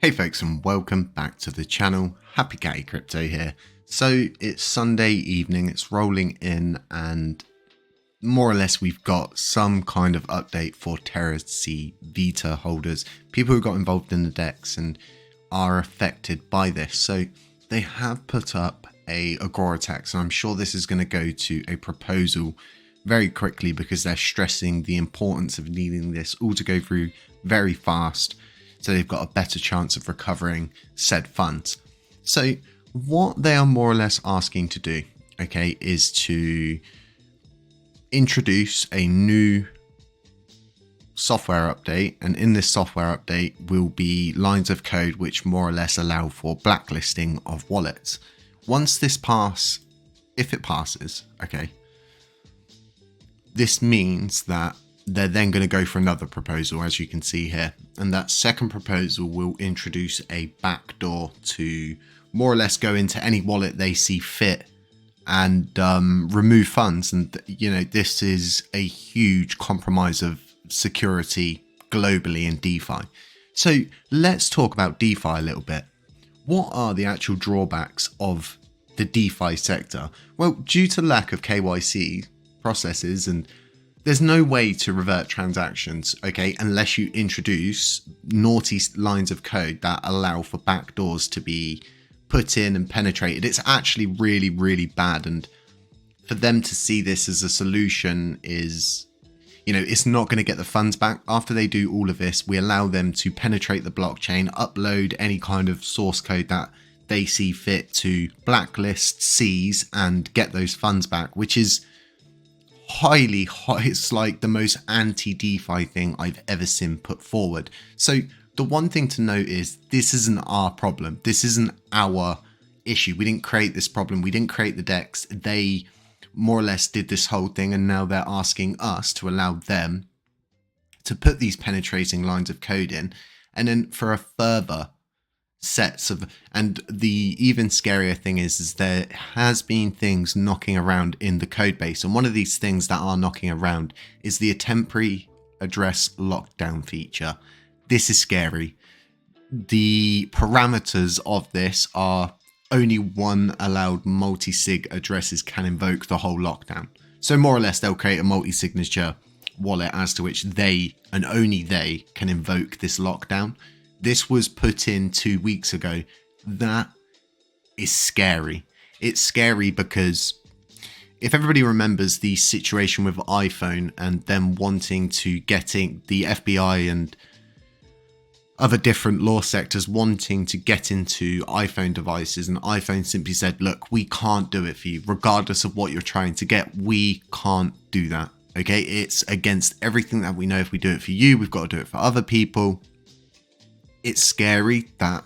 Hey folks, and welcome back to the channel. HappyCattyCrypto here. So it's Sunday evening, it's rolling in, and more or less we've got some kind of update for Terra TCVITA holders, people who got involved in the DEX and are affected by this. So they have put up a Agora tax, and I'm sure this is going to go to a proposal very quickly because they're stressing the importance of needing this all to go through very fast, so they've got a better chance of recovering said funds. So what they are more or less asking to do, okay, is to introduce a new software update, and in this software update will be lines of code which more or less allow for blacklisting of wallets. Once this if it passes, okay, this means that they're then going to go for another proposal, as you can see here, and that second proposal will introduce a backdoor to more or less go into any wallet they see fit and remove funds. And you know, this is a huge compromise of security globally in DeFi. So let's talk about DeFi a little bit. What are the actual drawbacks of the DeFi sector? Well, due to lack of KYC processes, and there's no way to revert transactions, okay, unless you introduce naughty lines of code that allow for backdoors to be put in and penetrated. It's actually really, really bad. And for them to see this as a solution is, you know, it's not going to get the funds back. After they do all of this, we allow them to penetrate the blockchain, upload any kind of source code that they see fit to blacklist, seize, and get those funds back, which is it's like the most anti-DeFi thing I've ever seen put forward. So the one thing to note is this isn't our problem. This isn't our issue. We didn't create this problem. We didn't create the DEX. They more or less did this whole thing, and now they're asking us to allow them to put these penetrating lines of code in, and then for a further sets of, and the even scarier thing is there has been things knocking around in the code base, and one of these things that are knocking around is the temporary address lockdown feature. This is scary. The parameters of this are only one allowed multi-sig addresses can invoke the whole lockdown. So more or less they'll create a multi-signature wallet as to which they and only they can invoke this lockdown. This was put in 2 weeks ago. That is scary. It's scary because if everybody remembers the situation with iPhone and them wanting to getting the FBI and other different law sectors wanting to get into iPhone devices, and iPhone simply said, look, we can't do it for you. Regardless of what you're trying to get, we can't do that. Okay, it's against everything that we know. If we do it for you, we've got to do it for other people. It's scary that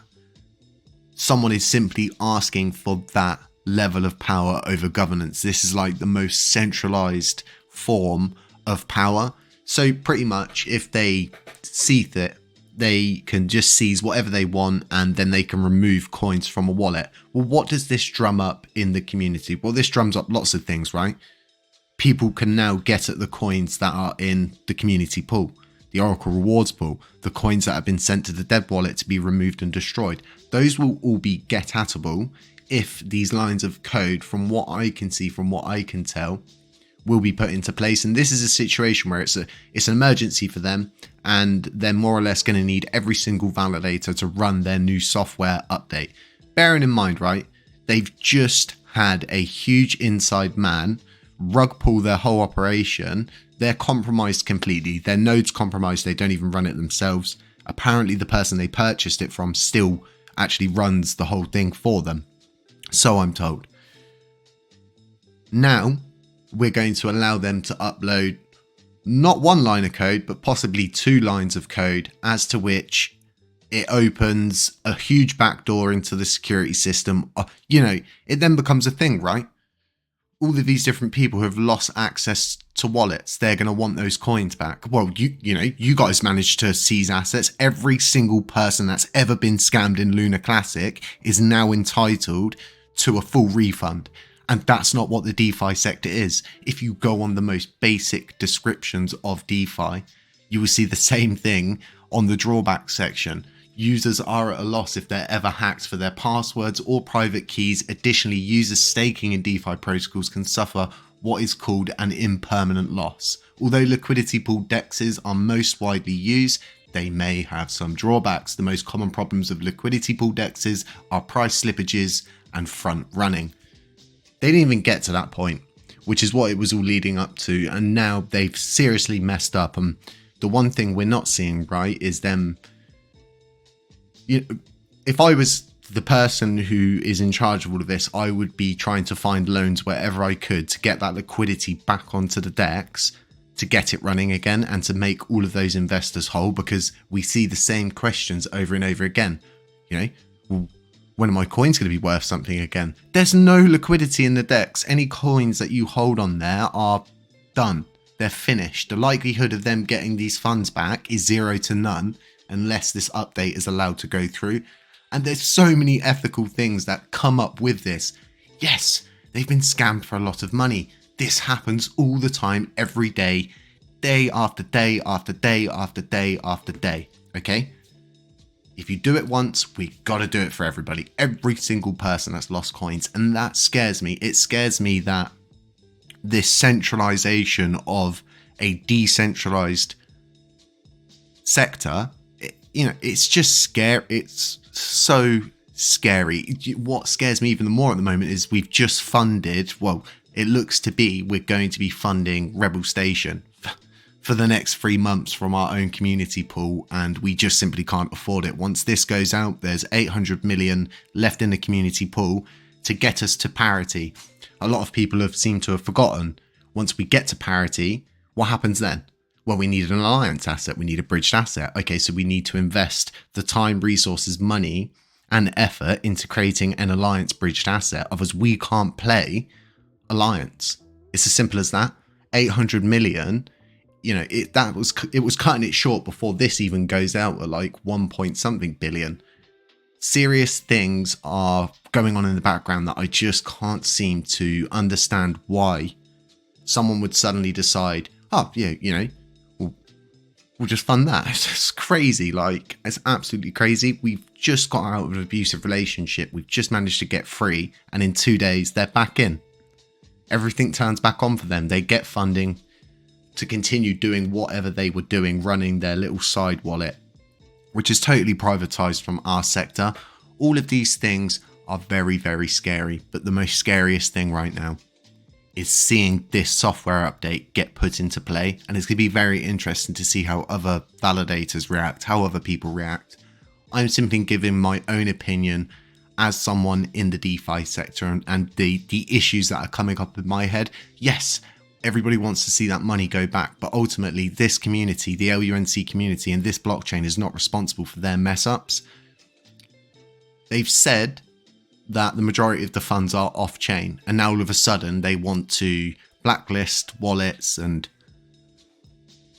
someone is simply asking for that level of power over governance. This is like the most centralized form of power. So pretty much if they see that, they can just seize whatever they want, and then they can remove coins from a wallet. Well, what does this drum up in the community? Well, this drums up lots of things, right? People can now get at the coins that are in the community pool, the Oracle rewards pool, the coins that have been sent to the dead wallet to be removed and destroyed. Those will all be get-atable if these lines of code, from what I can see, from what I can tell, will be put into place. And this is a situation where it's an emergency for them, and they're more or less going to need every single validator to run their new software update. Bearing in mind, right, they've just had a huge inside man rug pull their whole operation. They're compromised completely. Their node's compromised. They don't even run it themselves. Apparently the person they purchased it from still actually runs the whole thing for them, so I'm told. Now we're going to allow them to upload not one line of code, but possibly 2 lines of code, as to which it opens a huge backdoor into the security system. You know, it then becomes a thing, right? All of these different people who have lost access to wallets, they're going to want those coins back. Well, you know, you guys managed to seize assets. Every single person that's ever been scammed in Lunar Classic is now entitled to a full refund. And that's not what the DeFi sector is. If you go on the most basic descriptions of DeFi, you will see the same thing on the drawback section. Users are at a loss if they're ever hacked for their passwords or private keys. Additionally, users staking in DeFi protocols can suffer what is called an impermanent loss. Although liquidity pool dexes are most widely used, they may have some drawbacks. The most common problems of liquidity pool dexes are price slippages and front running. They didn't even get to that point, which is what it was all leading up to, and now they've seriously messed up. And the one thing we're not seeing right is them. If I was the person who is in charge of all of this, I would be trying to find loans wherever I could to get that liquidity back onto the DEX, to get it running again and to make all of those investors whole, because we see the same questions over and over again. Well, when are my coins going to be worth something again? There's no liquidity in the DEX. Any coins that you hold on there are done. They're finished. The likelihood of them getting these funds back is 0 to none unless this update is allowed to go through. And there's so many ethical things that come up with this. Yes, they've been scammed for a lot of money. This happens all the time, every day, day after day after day after day after day. Okay? If you do it once, we got to do it for everybody. Every single person that's lost coins. And that scares me. It scares me that this centralization of a decentralized sector, it's just scary. It's so scary. What scares me even more at the moment is we've just funded, well, it looks to be we're going to be funding Rebel Station for the next 3 months from our own community pool, and we just simply can't afford it. Once this goes out, there's 800 million left in the community pool to get us to parity. A lot of people have seemed to have forgotten, once we get to parity, what happens then? Well, we need an alliance asset. We need a bridged asset. Okay, so we need to invest the time, resources, money, and effort into creating an alliance bridged asset. Otherwise, we can't play alliance. It's as simple as that. 800 million, it was cutting it short before this even goes out at like 1 point something billion. Serious things are going on in the background that I just can't seem to understand why someone would suddenly decide, we'll just fund that. It's just crazy. Like, it's absolutely crazy. We've just got out of an abusive relationship. We've just managed to get free. And in 2 days, they're back in. Everything turns back on for them. They get funding to continue doing whatever they were doing, running their little side wallet, which is totally privatized from our sector. All of these things are very, very scary. But the most scariest thing right now is seeing this software update get put into play. And it's going to be very interesting to see how other validators react, how other people react. I'm simply giving my own opinion as someone in the DeFi sector and the issues that are coming up in my head. Yes, everybody wants to see that money go back, but ultimately this community, the LUNC community and this blockchain is not responsible for their mess ups. They've said that the majority of the funds are off chain, and now all of a sudden they want to blacklist wallets, and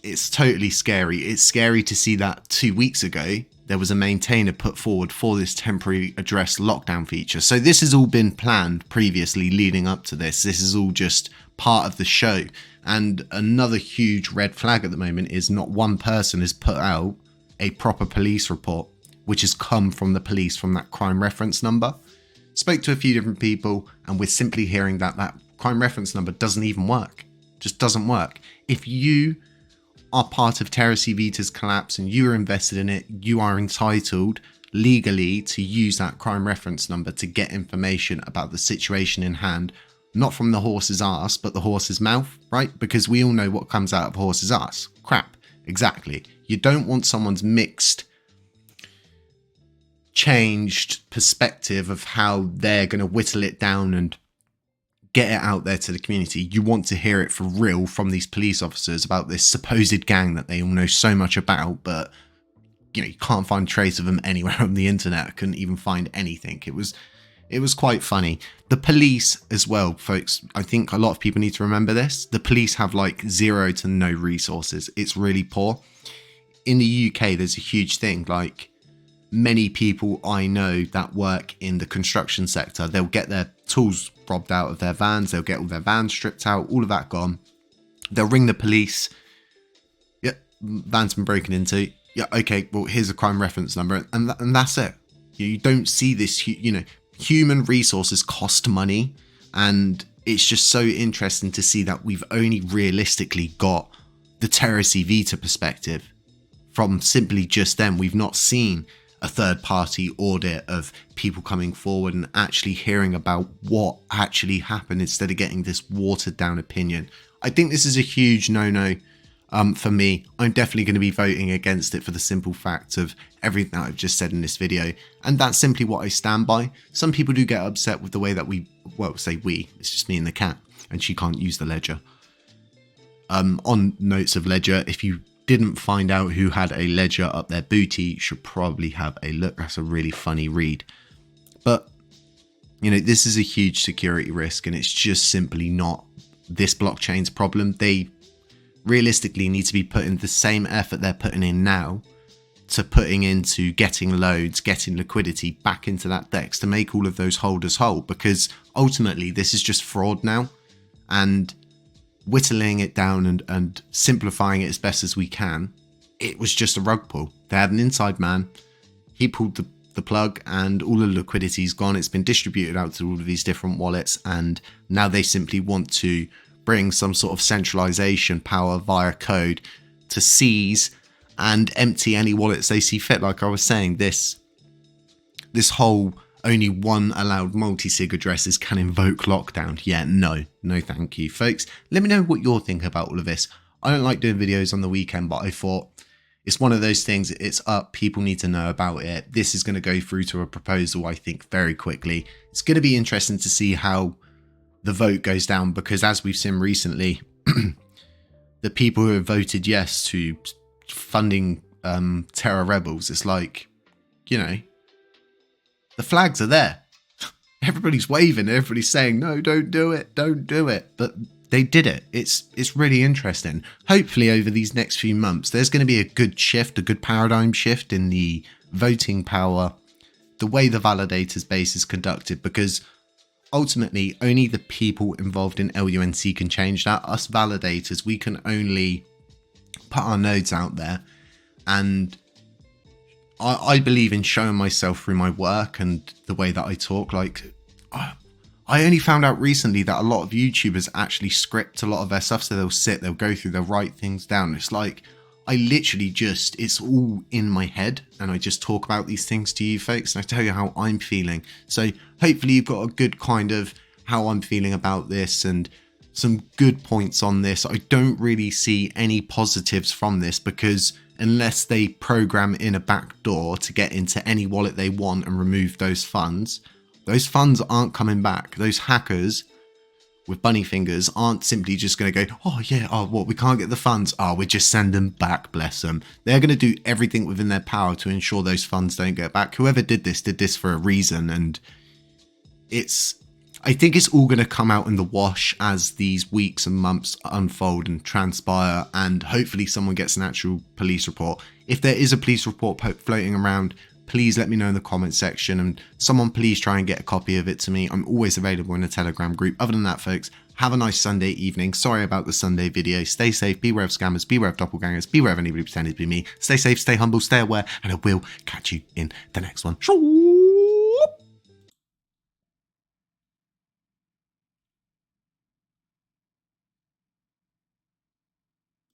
it's totally scary. It's scary to see that 2 weeks ago there was a maintainer put forward for this temporary address lockdown feature. So this has all been planned previously leading up to this. This is all just part of the show. And another huge red flag at the moment is not one person has put out a proper police report, which has come from the police from that crime reference number. Spoke to a few different people, and we're simply hearing that that crime reference number doesn't even work. Just doesn't work. If you are part of Terra TCVITA's collapse and you are invested in it, you are entitled legally to use that crime reference number to get information about the situation in hand, not from the horse's ass, but the horse's mouth, right? Because we all know what comes out of a horse's ass. Crap. Exactly. You don't want someone's mixed, changed perspective of how they're going to whittle it down and get it out there to the community. You want to hear it for real from these police officers about this supposed gang that they all know so much about, but you can't find trace of them anywhere on the internet. I couldn't even find anything. It was quite funny. The police as well, folks, I think a lot of people need to remember this. The police have like 0 to no resources. It's really poor. In the UK, there's a huge thing. Like, many people I know that work in the construction sector, they'll get their tools robbed out of their vans. They'll get all their vans stripped out, all of that gone. They'll ring the police. Yep, van's been broken into. yeah, okay, well, here's a crime reference number, and that's it. You don't see this, human resources cost money, and it's just so interesting to see that we've only realistically got the Terra TCVITA perspective from simply just them. We've not seen a third-party audit of people coming forward and actually hearing about what actually happened instead of getting this watered-down opinion. I think this is a huge no-no for me. I'm definitely going to be voting against it for the simple fact of everything that I've just said in this video, and that's simply what I stand by. Some people do get upset with the way that it's just me and the cat, and she can't use the ledger. On notes of ledger, if you didn't find out who had a ledger up their booty, you should probably have a look. That's a really funny read. But, this is a huge security risk, and it's just simply not this blockchain's problem. They realistically need to be putting the same effort they're putting in now to putting into getting loads, getting liquidity back into that DEX to make all of those holders whole, because ultimately this is just fraud now, and whittling it down and simplifying it as best as we can, it was just a rug pull. They had an inside man, he pulled the plug, and all the liquidity's gone. It's been distributed out to all of these different wallets, and now they simply want to bring some sort of centralization power via code to seize and empty any wallets they see fit. Like I was saying, this whole only one allowed multi-sig addresses can invoke lockdown. Yeah, no thank you, folks. Let me know what you're thinking about all of this. I don't like doing videos on the weekend, but I thought it's one of those things. It's up, people need to know about it. This is going to go through to a proposal, I think, very quickly. It's going to be interesting to see how the vote goes down, because as we've seen recently, the people who have voted yes to funding Terra rebels, it's like, the flags are there. Everybody's waving, everybody's saying, no, don't do it, but they did it. It's really interesting. Hopefully over these next few months, there's going to be a good shift, a good paradigm shift in the voting power, the way the validators base is conducted, because ultimately only the people involved in LUNC can change that. Us validators, we can only put our nodes out there, and I believe in showing myself through my work and the way that I talk. Like, I only found out recently that a lot of YouTubers actually script a lot of their stuff, so they'll go through, they'll write things down. It's like, I literally it's all in my head, and I just talk about these things to you folks, and I tell you how I'm feeling. So hopefully you've got a good kind of how I'm feeling about this and some good points on this. I don't really see any positives from this, because unless they program in a backdoor to get into any wallet they want and remove those funds aren't coming back. Those hackers with bunny fingers aren't simply just going to go, we can't get the funds. We just send them back, bless them. They're going to do everything within their power to ensure those funds don't get back. Whoever did this for a reason, and I think it's all going to come out in the wash as these weeks and months unfold and transpire, and hopefully someone gets an actual police report. If there is a police report floating around, please let me know in the comment section, and someone please try and get a copy of it to me. I'm always available in the Telegram group. Other than that, folks, have a nice Sunday evening. Sorry about the Sunday video. Stay safe, beware of scammers, beware of doppelgangers, beware of anybody pretending to be me. Stay safe, stay humble, stay aware, and I will catch you in the next one.